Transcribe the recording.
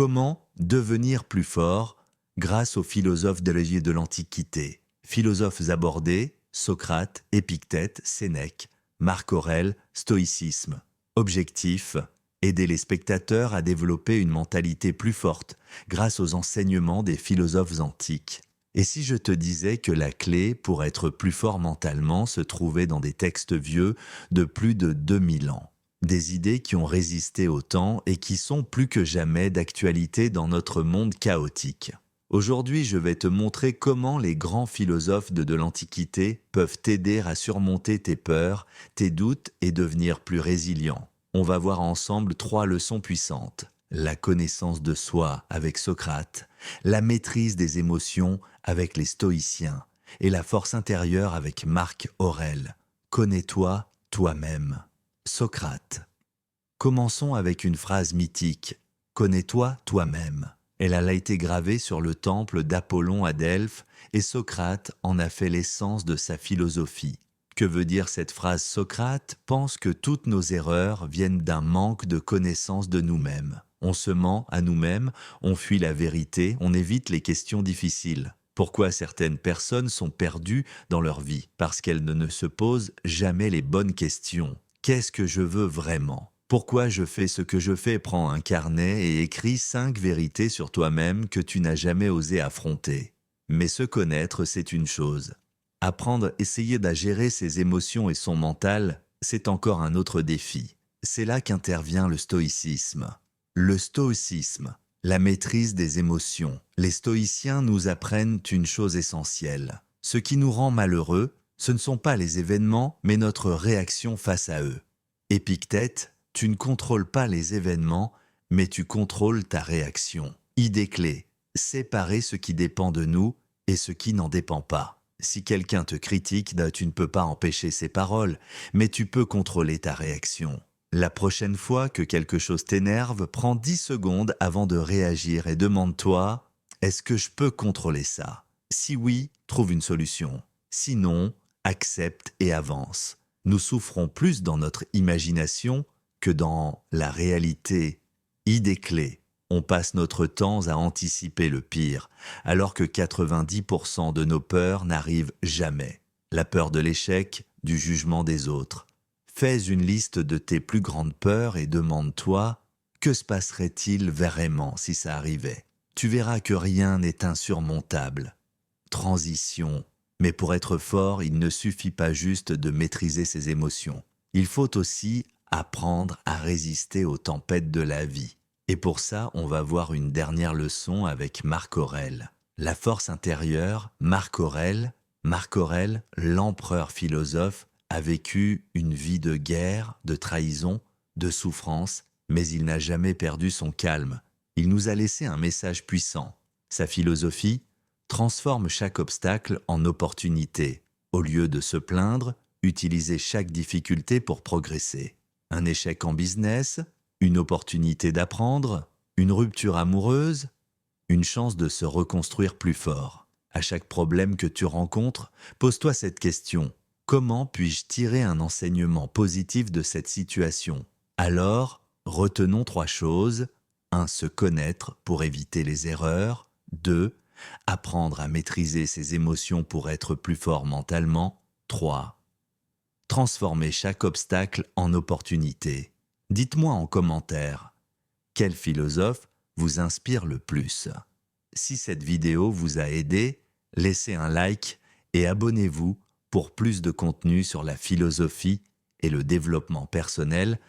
Comment devenir plus fort grâce aux philosophes de l'Antiquité? Philosophes abordés, Socrate, Épictète, Sénèque, Marc Aurèle, stoïcisme. Objectif, aider les spectateurs à développer une mentalité plus forte grâce aux enseignements des philosophes antiques. Et si je te disais que la clé pour être plus fort mentalement se trouvait dans des textes vieux de plus de 2000 ans? Des idées qui ont résisté au temps et qui sont plus que jamais d'actualité dans notre monde chaotique. Aujourd'hui, je vais te montrer comment les grands philosophes de l'Antiquité peuvent t'aider à surmonter tes peurs, tes doutes et devenir plus résilient. On va voir ensemble 3 leçons puissantes. La connaissance de soi avec Socrate, la maîtrise des émotions avec les stoïciens et la force intérieure avec Marc Aurèle. Connais-toi toi-même. Socrate. Commençons avec une phrase mythique. Connais-toi toi-même. Elle a été gravée sur le temple d'Apollon à Delphes et Socrate en a fait l'essence de sa philosophie. Que veut dire cette phrase? Socrate pense que toutes nos erreurs viennent d'un manque de connaissance de nous-mêmes. On se ment à nous-mêmes, on fuit la vérité, on évite les questions difficiles. Pourquoi certaines personnes sont perdues dans leur vie? Parce qu'elles ne se posent jamais les bonnes questions. Qu'est-ce que je veux vraiment? Pourquoi je fais ce que je fais? Prends un carnet et écris 5 vérités sur toi-même que tu n'as jamais osé affronter. Mais se connaître, c'est une chose. Apprendre, essayer à gérer ses émotions et son mental, c'est encore un autre défi. C'est là qu'intervient le stoïcisme. Le stoïcisme, la maîtrise des émotions. Les stoïciens nous apprennent une chose essentielle. Ce qui nous rend malheureux, ce ne sont pas les événements, mais notre réaction face à eux. Épictète, tu ne contrôles pas les événements, mais tu contrôles ta réaction. Idée clé, séparer ce qui dépend de nous et ce qui n'en dépend pas. Si quelqu'un te critique, tu ne peux pas empêcher ses paroles, mais tu peux contrôler ta réaction. La prochaine fois que quelque chose t'énerve, prends 10 secondes avant de réagir et demande-toi, est-ce que je peux contrôler ça? Si oui, trouve une solution. Sinon, accepte et avance. Nous souffrons plus dans notre imagination que dans la réalité. Idée clé. On passe notre temps à anticiper le pire, alors que 90% de nos peurs n'arrivent jamais. La peur de l'échec, du jugement des autres. Fais une liste de tes plus grandes peurs et demande-toi, que se passerait-il vraiment si ça arrivait? Tu verras que rien n'est insurmontable. Transition. Mais pour être fort, il ne suffit pas juste de maîtriser ses émotions. Il faut aussi apprendre à résister aux tempêtes de la vie. Et pour ça, on va voir une dernière leçon avec Marc Aurèle. La force intérieure, Marc Aurèle, l'empereur philosophe, a vécu une vie de guerre, de trahison, de souffrance, mais il n'a jamais perdu son calme. Il nous a laissé un message puissant. Sa philosophie transforme chaque obstacle en opportunité. Au lieu de se plaindre, utilisez chaque difficulté pour progresser. Un échec en business, une opportunité d'apprendre, une rupture amoureuse, une chance de se reconstruire plus fort. À chaque problème que tu rencontres, pose-toi cette question. Comment puis-je tirer un enseignement positif de cette situation? Alors, retenons 3 choses. 1. Se connaître pour éviter les erreurs. 2. Apprendre à maîtriser ses émotions pour être plus fort mentalement. 3. Transformer chaque obstacle en opportunité. Dites-moi en commentaire, quel philosophe vous inspire le plus? Si cette vidéo vous a aidé, laissez un like et abonnez-vous pour plus de contenu sur la philosophie et le développement personnel.